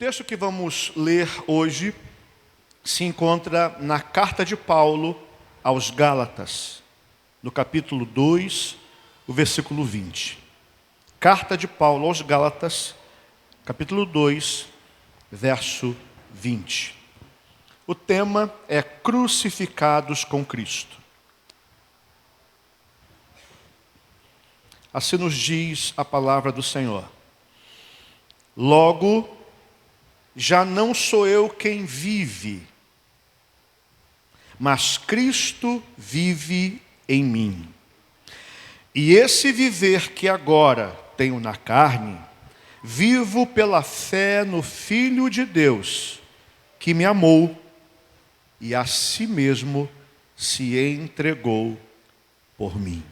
texto que vamos ler hoje se encontra na carta de Paulo aos Gálatas, no capítulo 2, o versículo 20. Carta de Paulo aos Gálatas, capítulo 2, verso 20. O tema é crucificados com Cristo. Assim nos diz a palavra do Senhor. Logo, já não sou eu quem vive, mas Cristo vive em mim. E esse viver que agora tenho na carne, vivo pela fé no Filho de Deus, que me amou e a si mesmo se entregou por mim.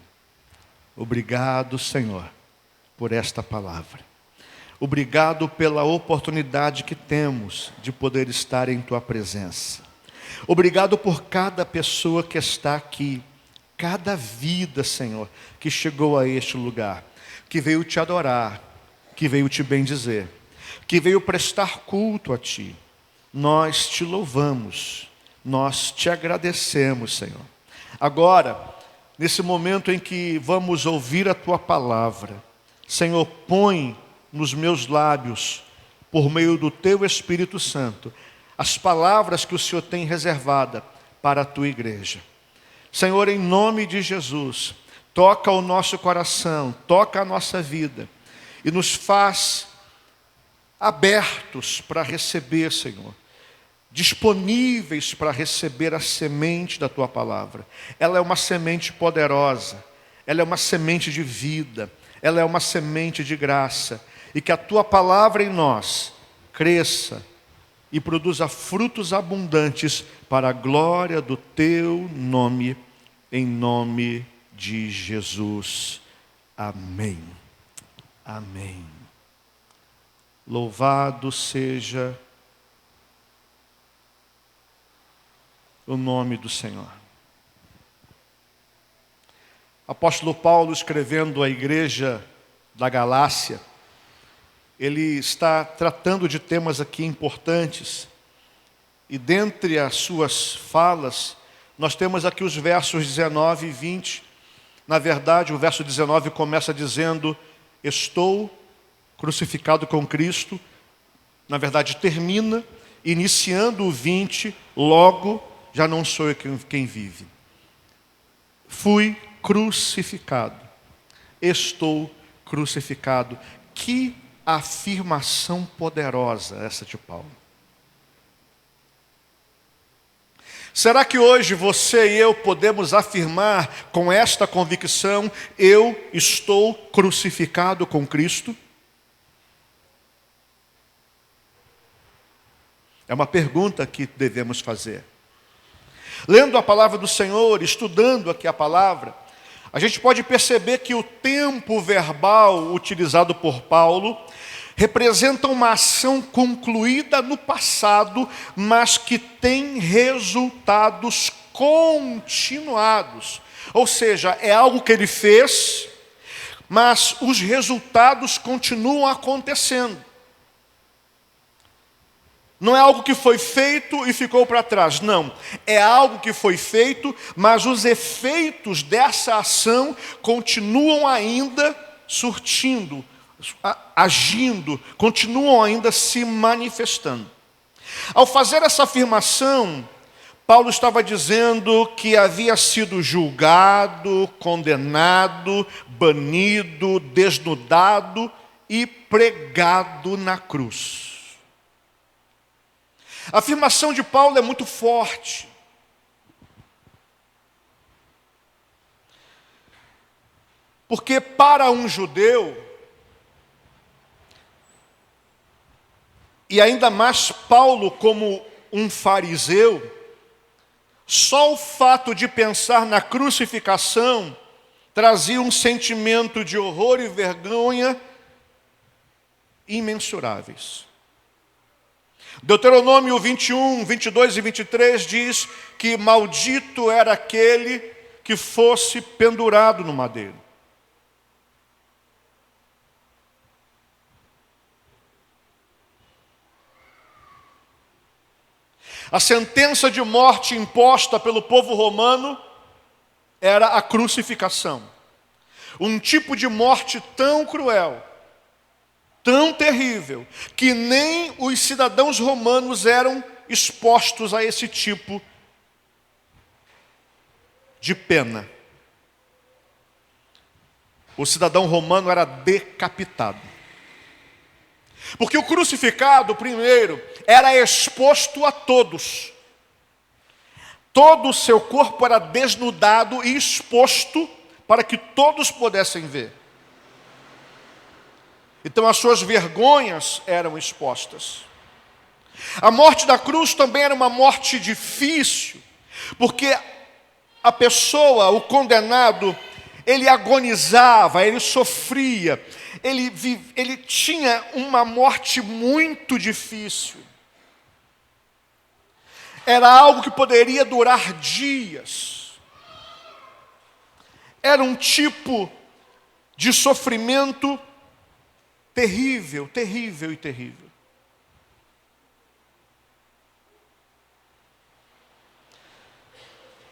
Obrigado, Senhor, por esta palavra. Obrigado pela oportunidade que temos de poder estar em Tua presença. Obrigado por cada pessoa que está aqui, cada vida, Senhor, que chegou a este lugar, que veio Te adorar, que veio Te bendizer, que veio prestar culto a Ti. Nós Te louvamos, nós Te agradecemos, Senhor. Agora, nesse momento em que vamos ouvir a Tua palavra, Senhor, põe nos meus lábios, por meio do Teu Espírito Santo, as palavras que o Senhor tem reservada para a Tua igreja. Senhor, em nome de Jesus, toca o nosso coração, toca a nossa vida e nos faz abertos para receber, Senhor, disponíveis para receber a semente da Tua palavra. Ela é uma semente poderosa, ela é uma semente de vida, ela é uma semente de graça, e que a Tua palavra em nós cresça e produza frutos abundantes para a glória do Teu nome, em nome de Jesus. Amém. Amém. Louvado seja o nome do Senhor. Apóstolo Paulo, escrevendo à igreja da Galácia, ele está tratando de temas aqui importantes. E dentre as suas falas, nós temos aqui os versos 19 e 20. Na verdade, o verso 19 começa dizendo: estou crucificado com Cristo. Na verdade, termina, iniciando o 20, logo, já não sou eu quem vive. Fui crucificado. Estou crucificado. Que afirmação poderosa essa de Paulo. Será que hoje você e eu podemos afirmar com esta convicção: eu estou crucificado com Cristo? É uma pergunta que devemos fazer. Lendo a palavra do Senhor, estudando aqui a palavra, a gente pode perceber que o tempo verbal utilizado por Paulo representa uma ação concluída no passado, mas que tem resultados continuados. Ou seja, é algo que ele fez, mas os resultados continuam acontecendo. Não é algo que foi feito e ficou para trás, não. É algo que foi feito, mas os efeitos dessa ação continuam ainda surtindo, agindo, continuam ainda se manifestando. Ao fazer essa afirmação, Paulo estava dizendo que havia sido julgado, condenado, banido, desnudado e pregado na cruz. A afirmação de Paulo é muito forte. Porque para um judeu, e ainda mais Paulo como um fariseu, só o fato de pensar na crucificação trazia um sentimento de horror e vergonha imensuráveis. Deuteronômio 21, 22 e 23 diz que maldito era aquele que fosse pendurado no madeiro. A sentença de morte imposta pelo povo romano era a crucificação. Um tipo de morte tão cruel, tão terrível, que nem os cidadãos romanos eram expostos a esse tipo de pena. O cidadão romano era decapitado. Porque o crucificado, primeiro, era exposto a todos. Todo o seu corpo era desnudado e exposto para que todos pudessem ver. Então as suas vergonhas eram expostas. A morte da cruz também era uma morte difícil, porque a pessoa, o condenado, ele agonizava, ele sofria, ele tinha uma morte muito difícil. Era algo que poderia durar dias. Era um tipo de sofrimento terrível, terrível e terrível.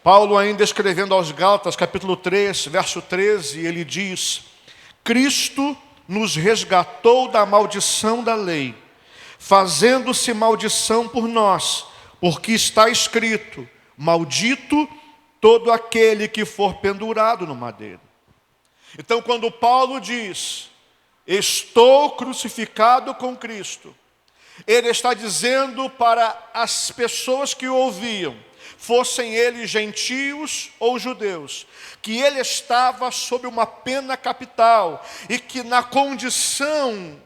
Paulo, ainda escrevendo aos Gálatas, capítulo 3, verso 13, ele diz: Cristo nos resgatou da maldição da lei, fazendo-se maldição por nós, porque está escrito: maldito todo aquele que for pendurado no madeiro. Então, quando Paulo diz: estou crucificado com Cristo, ele está dizendo para as pessoas que o ouviam, fossem eles gentios ou judeus, que ele estava sob uma pena capital e que na condição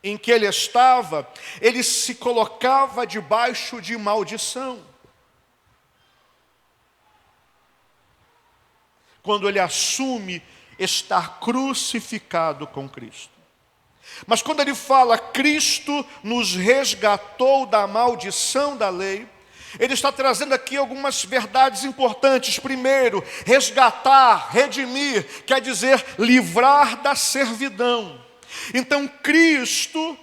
em que ele estava, ele se colocava debaixo de maldição. Quando ele assume estar crucificado com Cristo. Mas quando ele fala, Cristo nos resgatou da maldição da lei, ele está trazendo aqui algumas verdades importantes. Primeiro, resgatar, redimir, quer dizer livrar da servidão. Então Cristo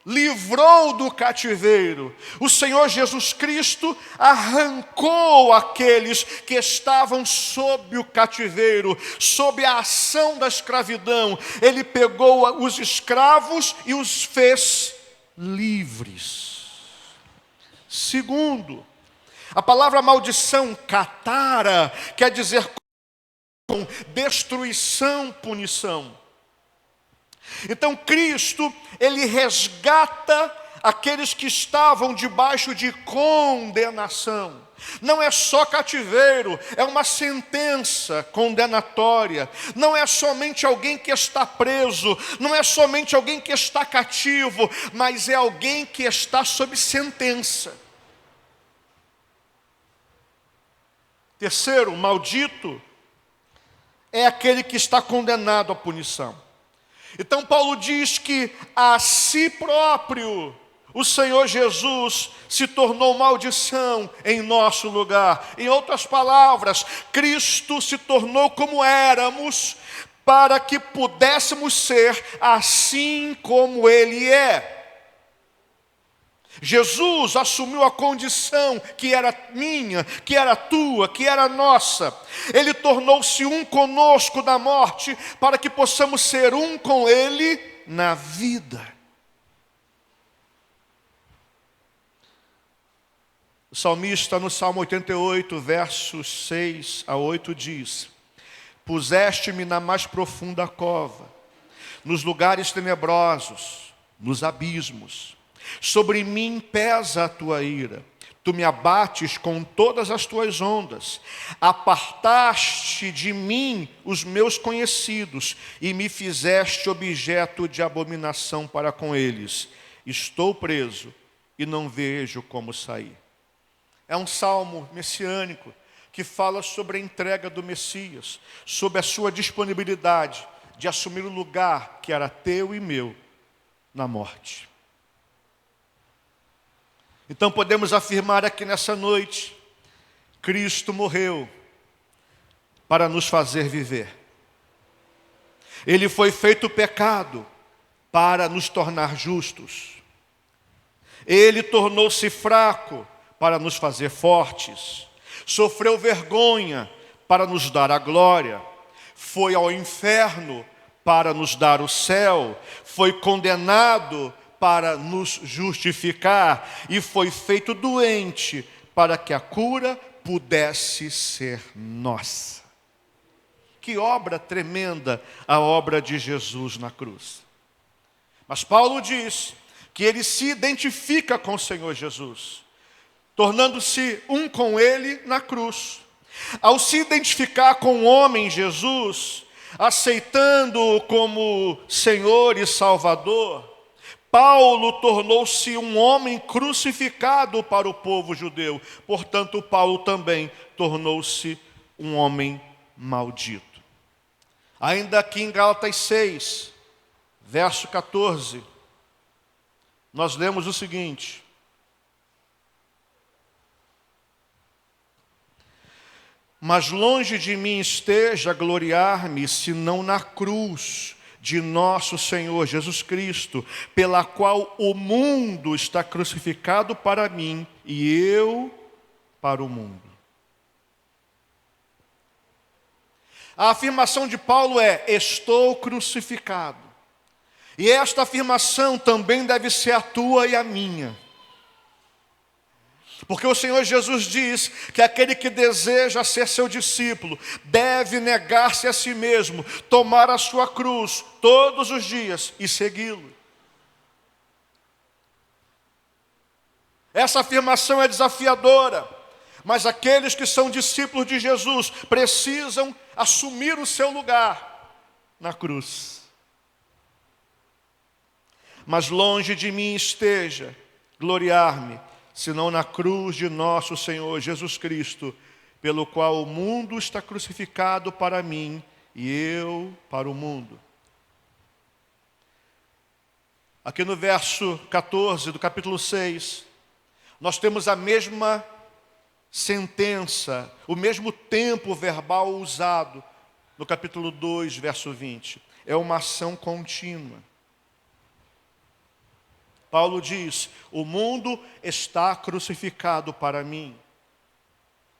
livrou do cativeiro. O Senhor Jesus Cristo arrancou aqueles que estavam sob o cativeiro, sob a ação da escravidão. Ele pegou os escravos e os fez livres. Segundo, a palavra maldição, catara, quer dizer com destruição, punição. Então Cristo, ele resgata aqueles que estavam debaixo de condenação. Não é só cativeiro, é uma sentença condenatória. Não é somente alguém que está preso, não é somente alguém que está cativo, mas é alguém que está sob sentença. Terceiro, maldito é aquele que está condenado à punição. Então Paulo diz que a si próprio o Senhor Jesus se tornou maldição em nosso lugar. Em outras palavras, Cristo se tornou como éramos, para que pudéssemos ser assim como Ele é. Jesus assumiu a condição que era minha, que era tua, que era nossa. Ele tornou-se um conosco na morte, para que possamos ser um com Ele na vida. O salmista no Salmo 88, versos 6 a 8 diz: puseste-me na mais profunda cova, nos lugares tenebrosos, nos abismos. Sobre mim pesa a tua ira, tu me abates com todas as tuas ondas. Apartaste de mim os meus conhecidos e me fizeste objeto de abominação para com eles. Estou preso e não vejo como sair. É um salmo messiânico que fala sobre a entrega do Messias, sobre a sua disponibilidade de assumir o lugar que era teu e meu na morte. Então podemos afirmar aqui nessa noite, Cristo morreu para nos fazer viver. Ele foi feito pecado para nos tornar justos. Ele tornou-se fraco para nos fazer fortes, sofreu vergonha para nos dar a glória, foi ao inferno para nos dar o céu, foi condenado para nos justificar e foi feito doente para que a cura pudesse ser nossa. Que obra tremenda a obra de Jesus na cruz. Mas Paulo diz que ele se identifica com o Senhor Jesus, tornando-se um com ele na cruz. Ao se identificar com o homem Jesus, aceitando-o como Senhor e Salvador, Paulo tornou-se um homem crucificado para o povo judeu. Portanto, Paulo também tornou-se um homem maldito. Ainda aqui em Gálatas 6, verso 14, nós lemos o seguinte: mas longe de mim esteja gloriar-me, senão na cruz de nosso Senhor Jesus Cristo, pela qual o mundo está crucificado para mim e eu para o mundo. A afirmação de Paulo é: estou crucificado. E esta afirmação também deve ser a tua e a minha. Porque o Senhor Jesus diz que aquele que deseja ser seu discípulo deve negar-se a si mesmo, tomar a sua cruz todos os dias e segui-lo. Essa afirmação é desafiadora, mas aqueles que são discípulos de Jesus precisam assumir o seu lugar na cruz. Mas longe de mim esteja gloriar-me, senão na cruz de nosso Senhor Jesus Cristo, pelo qual o mundo está crucificado para mim e eu para o mundo. Aqui no verso 14 do capítulo 6, nós temos a mesma sentença, o mesmo tempo verbal usado no capítulo 2, verso 20. É uma ação contínua. Paulo diz: o mundo está crucificado para mim.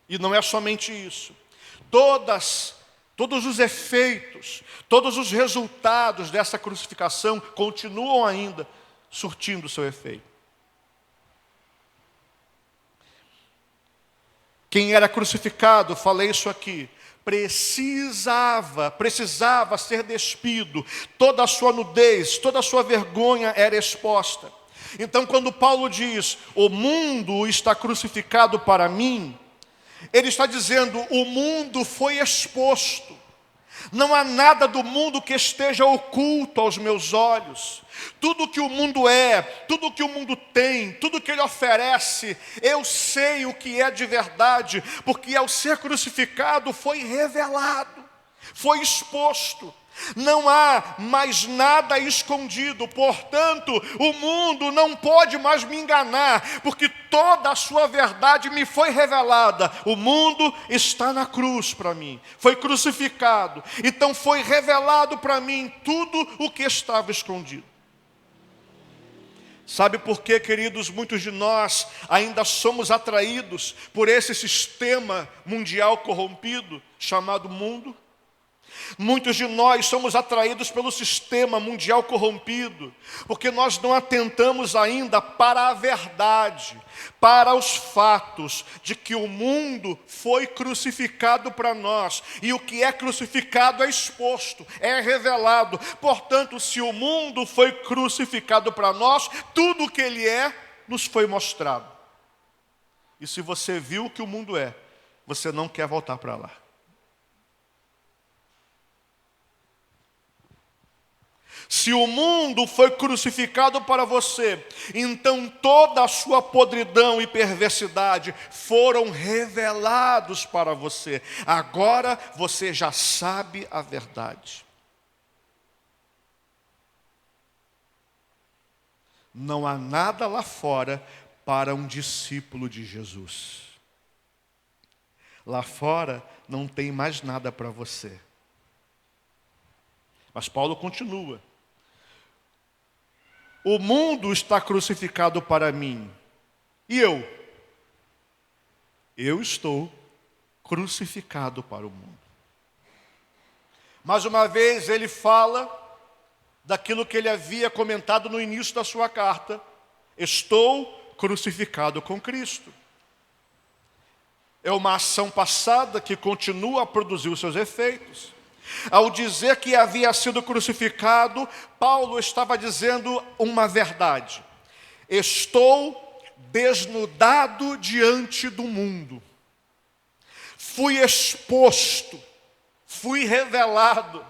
E não é somente isso. Todos os efeitos, todos os resultados dessa crucificação continuam ainda surtindo seu efeito. Quem era crucificado, falei isso aqui, precisava ser despido, toda a sua nudez, toda a sua vergonha era exposta. Então, quando Paulo diz: o mundo está crucificado para mim, ele está dizendo: o mundo foi exposto. Não há nada do mundo que esteja oculto aos meus olhos. Tudo que o mundo é, tudo que o mundo tem, tudo que ele oferece, eu sei o que é de verdade, porque ao ser crucificado foi revelado, foi exposto. Não há mais nada escondido, portanto, o mundo não pode mais me enganar, porque toda a sua verdade me foi revelada. O mundo está na cruz para mim, foi crucificado, então foi revelado para mim tudo o que estava escondido. Sabe por quê, queridos? Muitos de nós ainda somos atraídos por esse sistema mundial corrompido chamado mundo. Muitos de nós somos atraídos pelo sistema mundial corrompido, porque nós não atentamos ainda para a verdade, para os fatos de que o mundo foi crucificado para nós, e o que é crucificado é exposto, é revelado. Portanto, se o mundo foi crucificado para nós, tudo o que ele é, nos foi mostrado. E se você viu o que o mundo é, você não quer voltar para lá. Se o mundo foi crucificado para você, então toda a sua podridão e perversidade foram revelados para você. Agora você já sabe a verdade. Não há nada lá fora para um discípulo de Jesus. Lá fora não tem mais nada para você. Mas Paulo continua: o mundo está crucificado para mim, e eu? eu estou crucificado para o mundo. Mais uma vez ele fala daquilo que ele havia comentado no início da sua carta. Estou crucificado com Cristo. É uma ação passada que continua a produzir os seus efeitos. Ao dizer que havia sido crucificado, Paulo estava dizendo uma verdade. Estou desnudado diante do mundo. Fui exposto, fui revelado.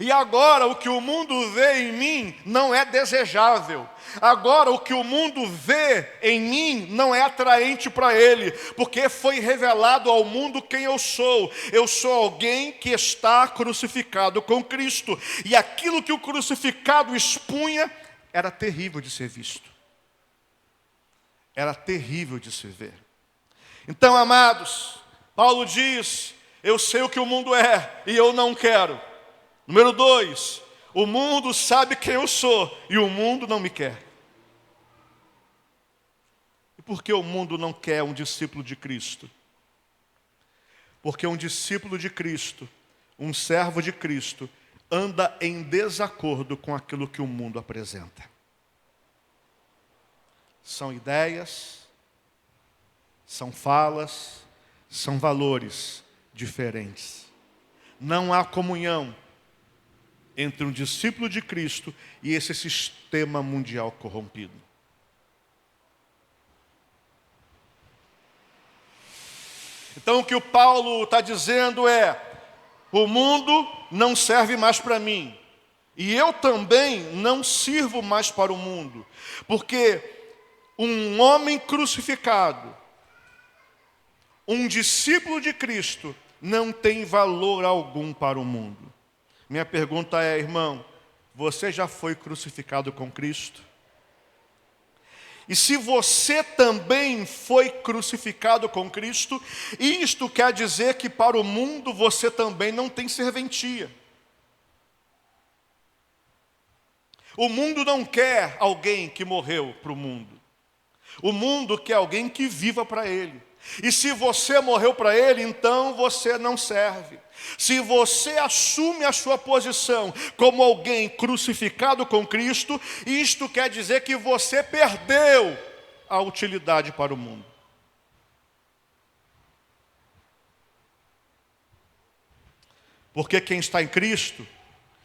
E agora o que o mundo vê em mim não é desejável. Agora o que o mundo vê em mim não é atraente para ele, porque foi revelado ao mundo quem eu sou. Eu sou alguém que está crucificado com Cristo. E aquilo que o crucificado expunha era terrível de ser visto. Era terrível de se ver. Então, amados, Paulo diz, eu sei o que o mundo é e eu não quero. Número 2, o mundo sabe quem eu sou e o mundo não me quer. E por que o mundo não quer um discípulo de Cristo? Porque um discípulo de Cristo, um servo de Cristo, anda em desacordo com aquilo que o mundo apresenta. São ideias, são falas, são valores diferentes. Não há comunhão entre um discípulo de Cristo e esse sistema mundial corrompido. Então o que o Paulo está dizendo é, o mundo não serve mais para mim, e eu também não sirvo mais para o mundo, porque um homem crucificado, um discípulo de Cristo, não tem valor algum para o mundo. Minha pergunta é, irmão, você já foi crucificado com Cristo? E se você também foi crucificado com Cristo, isto quer dizer que para o mundo você também não tem serventia. O mundo não quer alguém que morreu para o mundo. O mundo quer alguém que viva para ele. E se você morreu para ele, então você não serve. Se você assume a sua posição como alguém crucificado com Cristo, isto quer dizer que você perdeu a utilidade para o mundo. Porque quem está em Cristo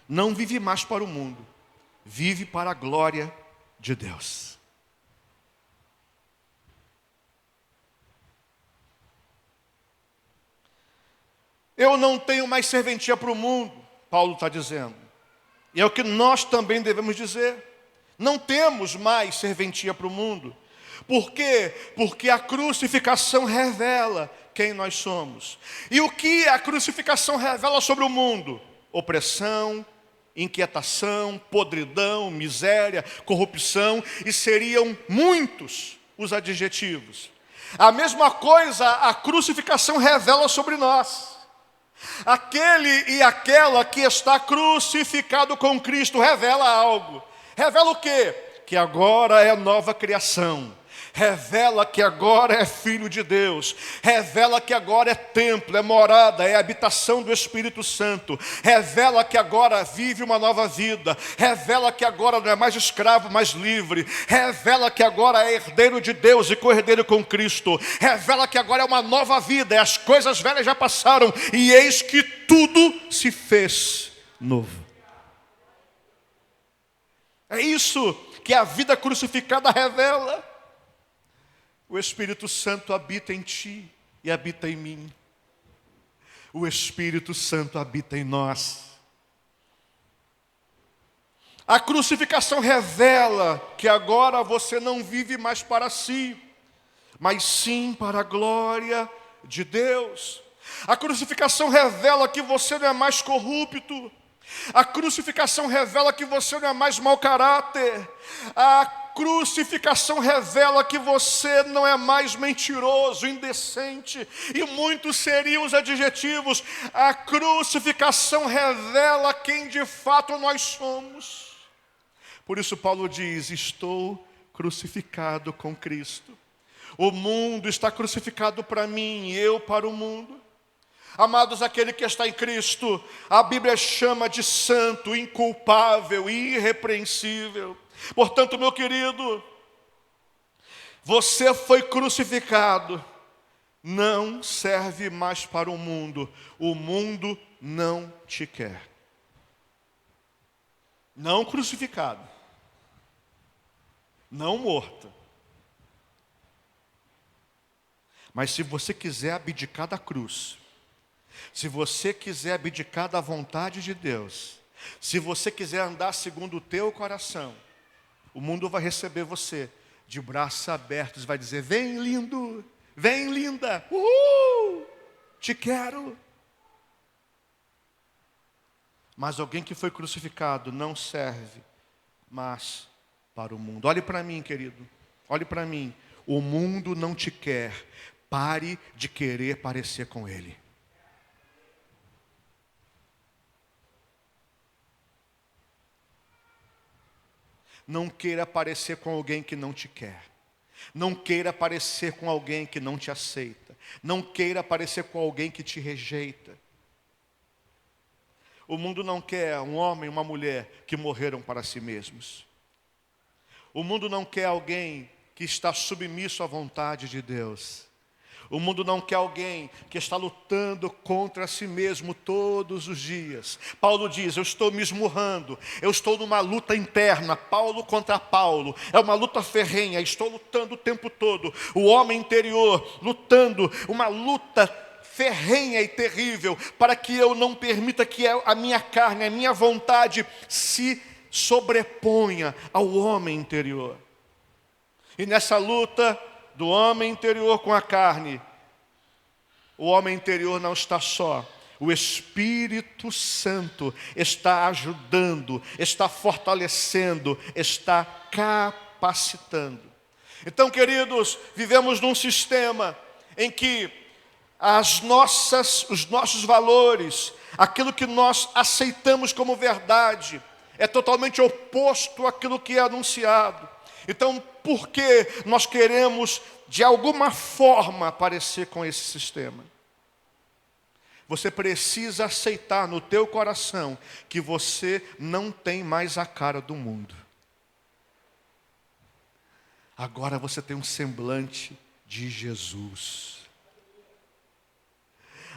não vive mais para o mundo, vive para a glória de Deus. Eu não tenho mais serventia para o mundo, Paulo está dizendo. E é o que nós também devemos dizer. Não temos mais serventia para o mundo. Por quê? Porque a crucificação revela quem nós somos. E o que a crucificação revela sobre o mundo? Opressão, inquietação, podridão, miséria, corrupção, e seriam muitos os adjetivos. A mesma coisa a crucificação revela sobre nós. Aquele e aquela que está crucificado com Cristo revela algo. Revela o quê? Que agora é nova criação. Revela que agora é filho de Deus. Revela que agora é templo, é morada, é habitação do Espírito Santo. Revela que agora vive uma nova vida. Revela que agora não é mais escravo, mas livre. Revela que agora é herdeiro de Deus e co-herdeiro com Cristo. Revela que agora é uma nova vida, e as coisas velhas já passaram, e eis que tudo se fez novo. É isso que a vida crucificada revela. O Espírito Santo habita em ti e habita em mim. O Espírito Santo habita em nós. A crucificação revela que agora você não vive mais para si, mas sim para a glória de Deus. A crucificação revela que você não é mais corrupto. A crucificação revela que você não é mais mau caráter. A crucificação revela que você não é mais mentiroso, indecente, e muitos seriam os adjetivos. A crucificação revela quem de fato nós somos. Por isso Paulo diz, estou crucificado com Cristo. O mundo está crucificado para mim e eu para o mundo. Amados, aquele que está em Cristo, a Bíblia chama de santo, inculpável, irrepreensível. Portanto, meu querido, você foi crucificado, não serve mais para o mundo não te quer. Não crucificado, não morto. Mas se você quiser abdicar da cruz, se você quiser abdicar da vontade de Deus, se você quiser andar segundo o teu coração, o mundo vai receber você de braços abertos, vai dizer: vem lindo, vem linda, te quero. Mas alguém que foi crucificado não serve mais para o mundo. Olhe para mim, querido, olhe para mim. O mundo não te quer. Pare de querer parecer com ele. Não queira parecer com alguém que não te quer. Não queira parecer com alguém que não te aceita. Não queira parecer com alguém que te rejeita. O mundo não quer um homem e uma mulher que morreram para si mesmos. O mundo não quer alguém que está submisso à vontade de Deus. O mundo não quer alguém que está lutando contra si mesmo todos os dias. Paulo diz: eu estou me esmurrando, eu estou numa luta interna, Paulo contra Paulo. É uma luta ferrenha, estou lutando o tempo todo. O homem interior lutando, uma luta ferrenha e terrível, para que eu não permita que a minha carne, a minha vontade se sobreponha ao homem interior. E nessa luta do homem interior com a carne, o homem interior não está só. O Espírito Santo está ajudando, está fortalecendo, está capacitando. Então, queridos, vivemos num sistema em que os nossos valores, aquilo que nós aceitamos como verdade, é totalmente oposto àquilo que é anunciado. Então, por que nós queremos, de alguma forma, parecer com esse sistema? Você precisa aceitar no teu coração que você não tem mais a cara do mundo. Agora você tem um semblante de Jesus.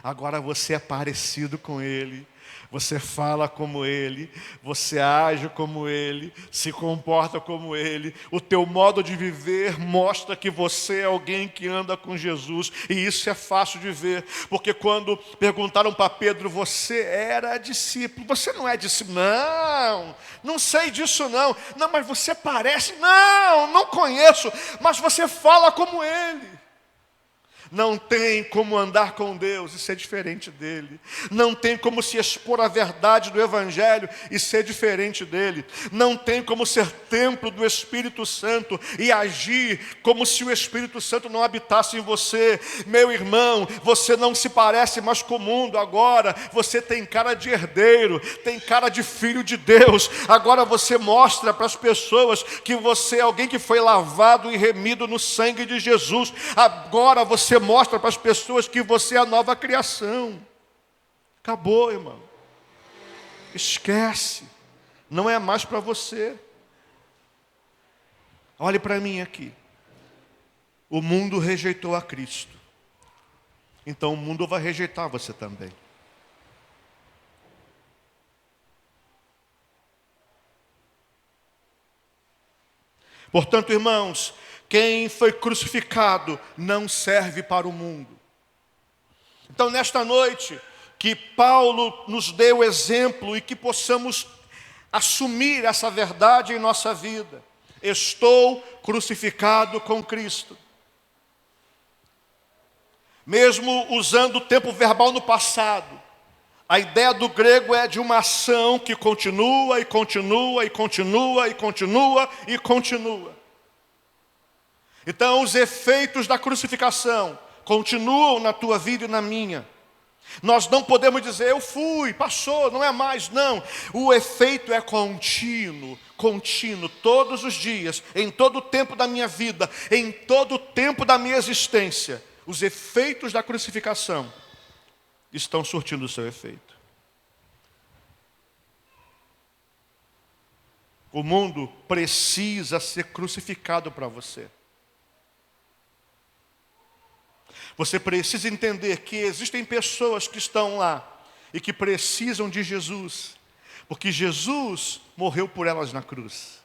Agora você é parecido com Ele. Você fala como Ele, você age como Ele, se comporta como Ele. O teu modo de viver mostra que você é alguém que anda com Jesus. E isso é fácil de ver, porque quando perguntaram para Pedro: você era discípulo? Você não é discípulo? Não sei disso não. Não, mas você parece. Não conheço, mas você fala como Ele. Não tem como andar com Deus e ser diferente dele. Não tem como se expor à verdade do Evangelho e ser diferente dele. Não tem como ser templo do Espírito Santo e agir como se o Espírito Santo não habitasse em você. Meu irmão, você não se parece mais com o mundo. Agora você tem cara de herdeiro, tem cara de filho de Deus. Agora você mostra para as pessoas que você é alguém que foi lavado e remido no sangue de Jesus. Agora você mostra para as pessoas que você é a nova criação. Acabou, irmão. Esquece. Não é mais para você. Olhe para mim aqui. O mundo rejeitou a Cristo. Então o mundo vai rejeitar você também. Portanto, irmãos, quem foi crucificado não serve para o mundo. Então, nesta noite, que Paulo nos dê o exemplo e que possamos assumir essa verdade em nossa vida. Estou crucificado com Cristo. Mesmo usando o tempo verbal no passado, a ideia do grego é de uma ação que continua e continua e continua e continua e continua. Então, os efeitos da crucificação continuam na tua vida e na minha. Nós não podemos dizer, eu fui, passou, não é mais, não. O efeito é contínuo, contínuo, todos os dias, em todo o tempo da minha vida, em todo o tempo da minha existência. Os efeitos da crucificação estão surtindo o seu efeito. O mundo precisa ser crucificado para você. Você precisa entender que existem pessoas que estão lá e que precisam de Jesus, porque Jesus morreu por elas na cruz.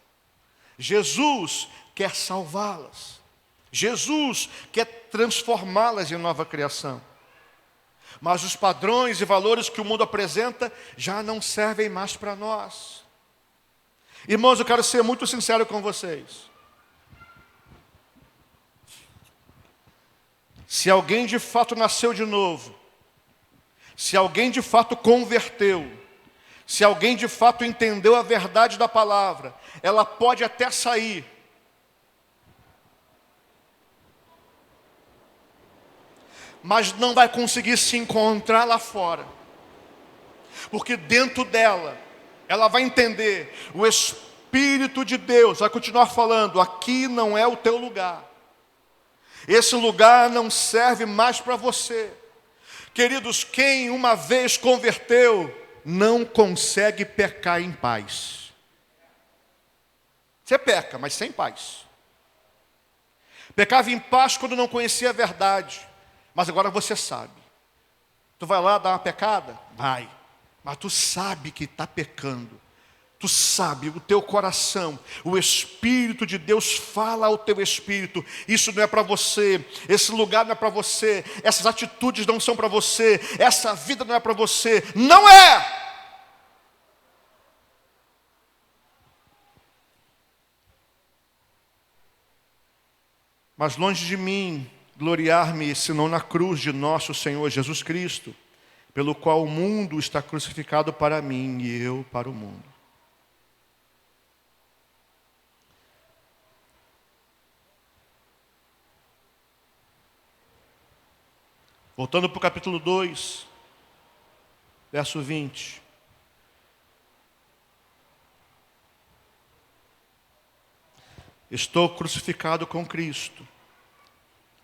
Jesus quer salvá-las. Jesus quer transformá-las em nova criação. Mas os padrões e valores que o mundo apresenta já não servem mais para nós. Irmãos, eu quero ser muito sincero com vocês. Se alguém de fato nasceu de novo, se alguém de fato converteu, se alguém de fato entendeu a verdade da palavra, ela pode até sair, mas não vai conseguir se encontrar lá fora, porque dentro dela, ela vai entender, o Espírito de Deus vai continuar falando, aqui não é o teu lugar. Esse lugar não serve mais para você. Queridos, quem uma vez converteu, não consegue pecar em paz. Você peca, mas sem paz. Pecava em paz quando não conhecia a verdade, mas agora você sabe. Tu vai lá dar uma pecada? Vai. Mas tu sabe que está pecando. Tu sabe, o teu coração, o Espírito de Deus fala ao teu espírito, isso não é para você, esse lugar não é para você, essas atitudes não são para você, essa vida não é para você, não é! Mas longe de mim gloriar-me, senão na cruz de nosso Senhor Jesus Cristo, pelo qual o mundo está crucificado para mim e eu para o mundo. Voltando para o capítulo 2, verso 20. Estou crucificado com Cristo.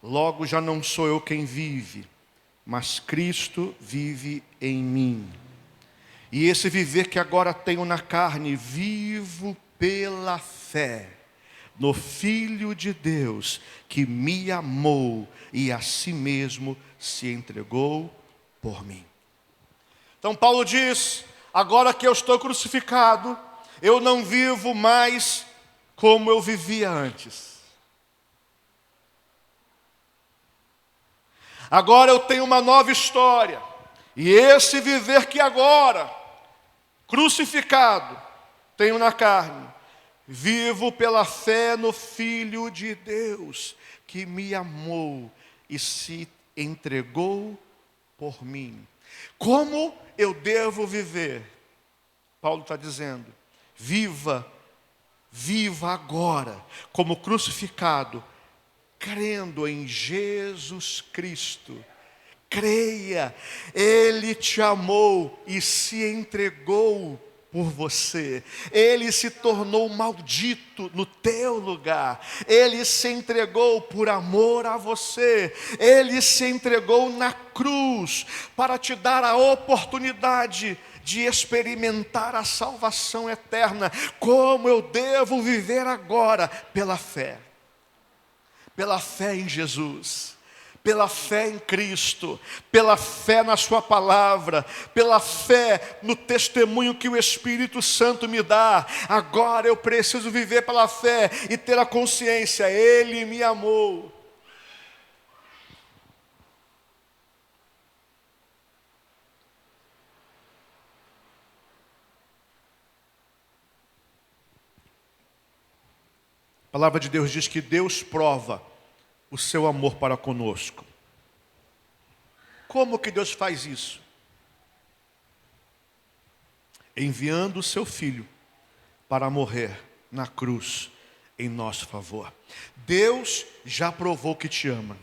Logo já não sou eu quem vive, mas Cristo vive em mim. E esse viver que agora tenho na carne, vivo pela fé no Filho de Deus, que me amou e a si mesmo se entregou por mim. Então Paulo diz, agora que eu estou crucificado, eu não vivo mais como eu vivia antes. Agora eu tenho uma nova história. E esse viver que agora, crucificado, tenho na carne, vivo pela fé no Filho de Deus, que me amou e se entregou por mim. Como eu devo viver? Paulo está dizendo, viva agora, como crucificado, crendo em Jesus Cristo. Creia, Ele te amou e se entregou por você. Ele se tornou maldito no teu lugar. Ele se entregou por amor a você. Ele se entregou na cruz para te dar a oportunidade de experimentar a salvação eterna. Como eu devo viver agora? Pela fé. Pela fé em Jesus. Pela fé em Cristo, pela fé na sua palavra, pela fé no testemunho que o Espírito Santo me dá. Agora eu preciso viver pela fé e ter a consciência, Ele me amou. A palavra de Deus diz que Deus prova o seu amor para conosco. Como que Deus faz isso? Enviando o seu Filho para morrer na cruz em nosso favor. Deus já provou que te ama.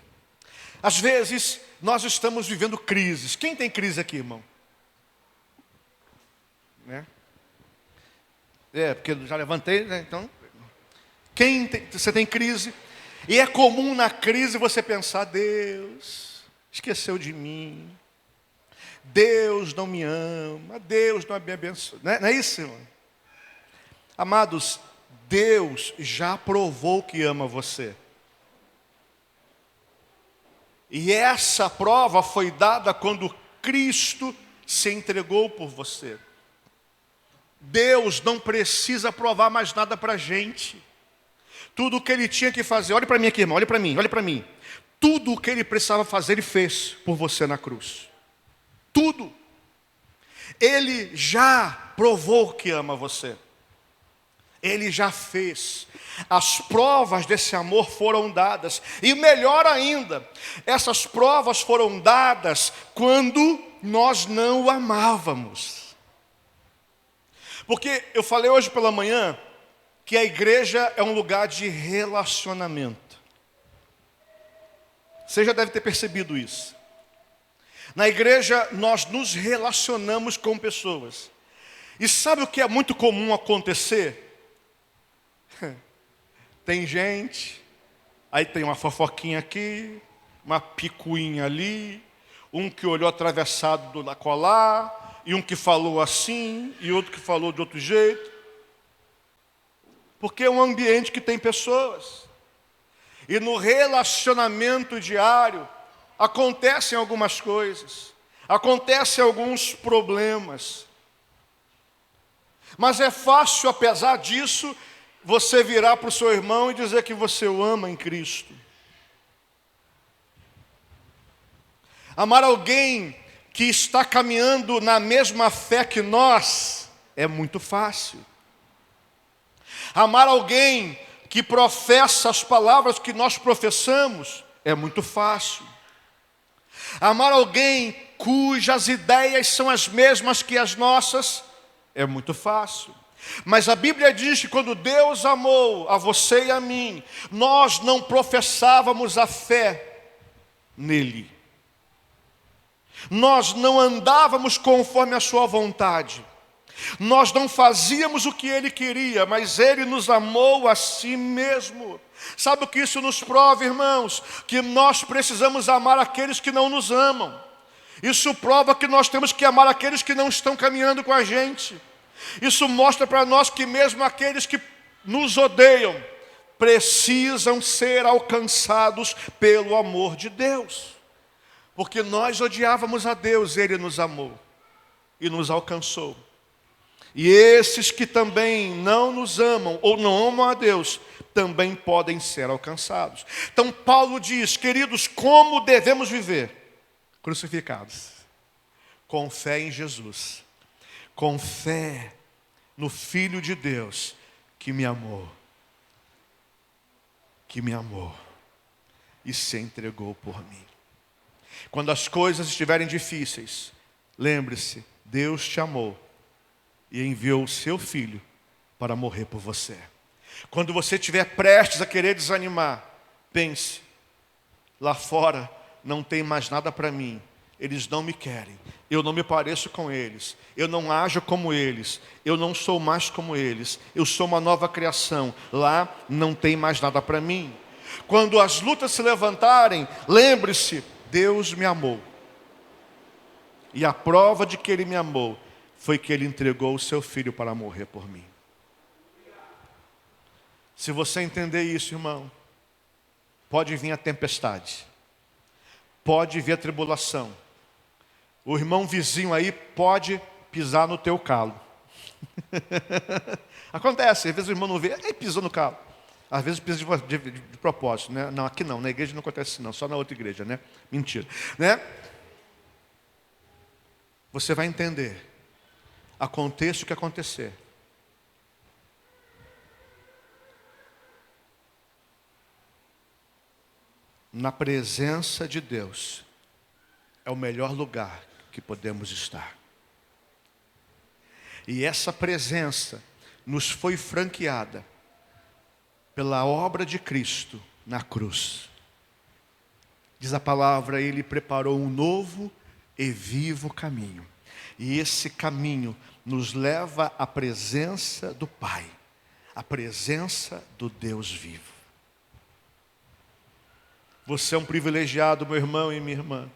Às vezes, nós estamos vivendo crises. Quem tem crise aqui, irmão? Né? Porque eu já levantei, né? Então, você tem crise? E é comum na crise você pensar, Deus esqueceu de mim. Deus não me ama, Deus não me abençoa. Não é isso, irmão? Amados, Deus já provou que ama você. E essa prova foi dada quando Cristo se entregou por você. Deus não precisa provar mais nada para a gente. Tudo o que Ele tinha que fazer, olhe para mim aqui, irmão, olhe para mim. Tudo o que Ele precisava fazer, Ele fez por você na cruz. Tudo. Ele já provou que ama você. Ele já fez. As provas desse amor foram dadas. E melhor ainda, essas provas foram dadas quando nós não o amávamos. Porque eu falei hoje pela manhã que a igreja é um lugar de relacionamento. Você já deve ter percebido isso. Na igreja, nós nos relacionamos com pessoas. E sabe o que é muito comum acontecer? Tem gente, aí tem uma fofoquinha aqui, uma picuinha ali, um que olhou atravessado do colar, e um que falou assim, e outro que falou de outro jeito. Porque é um ambiente que tem pessoas. E no relacionamento diário, acontecem algumas coisas, acontecem alguns problemas. Mas é fácil, apesar disso, você virar para o seu irmão e dizer que você o ama em Cristo. Amar alguém que está caminhando na mesma fé que nós é muito fácil. Amar alguém que professa as palavras que nós professamos é muito fácil. Amar alguém cujas ideias são as mesmas que as nossas é muito fácil. Mas a Bíblia diz que quando Deus amou a você e a mim, nós não professávamos a fé nele. Nós não andávamos conforme a sua vontade. Nós não fazíamos o que Ele queria, mas Ele nos amou a si mesmo. Sabe o que isso nos prova, irmãos? Que nós precisamos amar aqueles que não nos amam. Isso prova que nós temos que amar aqueles que não estão caminhando com a gente. Isso mostra para nós que mesmo aqueles que nos odeiam precisam ser alcançados pelo amor de Deus. Porque nós odiávamos a Deus, Ele nos amou e nos alcançou. E esses que também não nos amam ou não amam a Deus, também podem ser alcançados. Então Paulo diz, queridos, como devemos viver? Crucificados, com fé em Jesus, com fé no Filho de Deus, que me amou e se entregou por mim. Quando as coisas estiverem difíceis, lembre-se, Deus te amou e enviou o seu Filho para morrer por você. Quando você estiver prestes a querer desanimar, pense, lá fora não tem mais nada para mim, eles não me querem, eu não me pareço com eles, eu não ajo como eles, eu não sou mais como eles, eu sou uma nova criação, lá não tem mais nada para mim. Quando as lutas se levantarem, lembre-se, Deus me amou. E a prova de que Ele me amou foi que Ele entregou o seu Filho para morrer por mim. Se você entender isso, irmão, pode vir a tempestade, pode vir a tribulação. O irmão vizinho aí pode pisar no teu calo. Acontece, às vezes o irmão não vê, pisou no calo. Às vezes pisa de propósito, né? Não, aqui não, na igreja não acontece assim não, só na outra igreja, né? Mentira, né? Você vai entender, aconteça o que acontecer. Na presença de Deus é o melhor lugar que podemos estar. E essa presença nos foi franqueada pela obra de Cristo na cruz. Diz a palavra, Ele preparou um novo e vivo caminho. E esse caminho nos leva à presença do Pai, à presença do Deus vivo. Você é um privilegiado, meu irmão e minha irmã,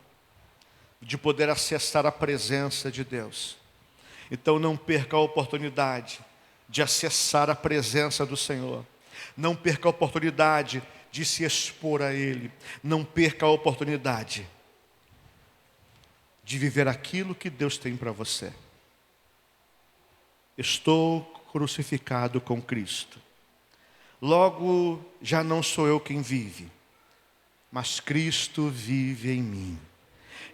de poder acessar a presença de Deus. Então não perca a oportunidade de acessar a presença do Senhor. Não perca a oportunidade de se expor a Ele. Não perca a oportunidade de viver aquilo que Deus tem para você. Estou crucificado com Cristo. Logo, já não sou eu quem vive, mas Cristo vive em mim.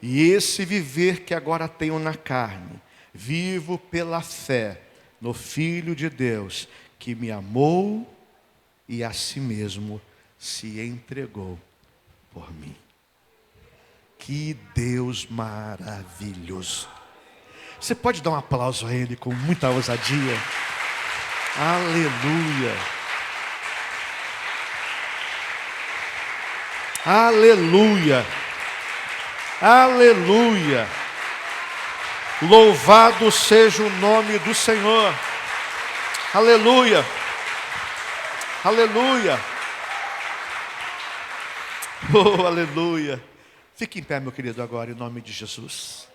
E esse viver que agora tenho na carne, vivo pela fé no Filho de Deus, que me amou e a si mesmo se entregou por mim. Que Deus maravilhoso. Você pode dar um aplauso a Ele com muita ousadia? Aleluia. Aleluia. Aleluia. Louvado seja o nome do Senhor. Aleluia. Aleluia. Oh, aleluia. Fique em pé, meu querido, agora, em nome de Jesus.